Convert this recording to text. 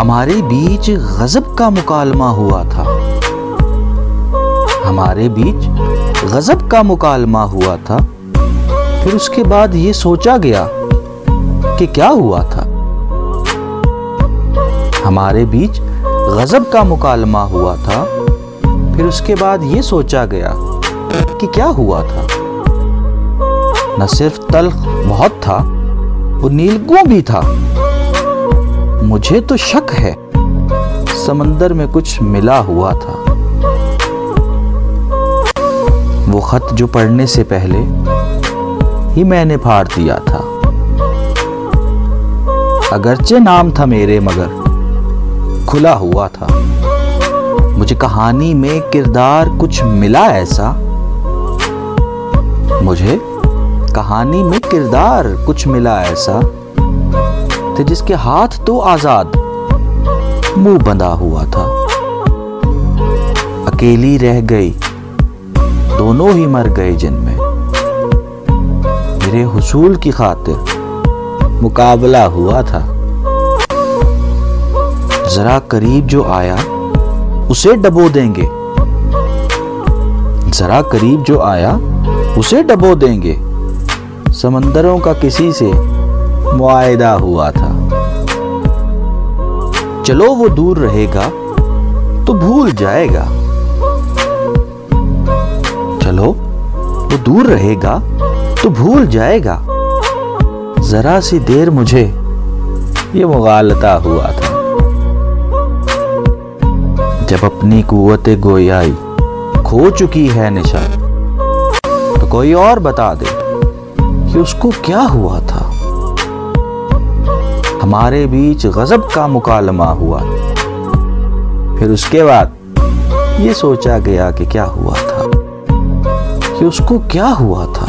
हमारे बीच गजब का मुकालमा हुआ था। हमारे बीच गजब का मुकालमा हुआ था। फिर उसके बाद ये सोचा गया कि क्या हुआ था। हमारे बीच गजब का मुकालमा हुआ था। फिर उसके बाद ये सोचा गया कि क्या हुआ था। न सिर्फ तल्ख बहुत था, वो नीलकुआं भी था। मुझे तो शक है समंदर में कुछ मिला हुआ था। वो खत जो पढ़ने से पहले ही मैंने फाड़ दिया था। अगरचे नाम था मेरे मगर खुला हुआ था। मुझे कहानी में किरदार कुछ मिला ऐसा। मुझे कहानी में किरदार कुछ मिला ऐसा थे जिसके हाथ तो आजाद मुंह बंधा हुआ था। अकेली रह गई, दोनों ही मर गए जिनमें मेरे हुसूल की खातिर मुकाबला हुआ था। जरा करीब जो आया उसे डबो देंगे। जरा करीब जो आया उसे डबो देंगे। समंदरों का किसी से मुआयदा हुआ था। चलो वो दूर रहेगा तो भूल जाएगा। चलो वो दूर रहेगा तो भूल जाएगा। जरा सी देर मुझे ये मुगालता हुआ था। जब अपनी कुव्वते गोयाई खो चुकी है निशा, तो कोई और बता दे कि उसको क्या हुआ था। हमारे बीच गजब का मुकालमा हुआ। फिर उसके बाद ये सोचा गया कि क्या हुआ था, कि उसको क्या हुआ था।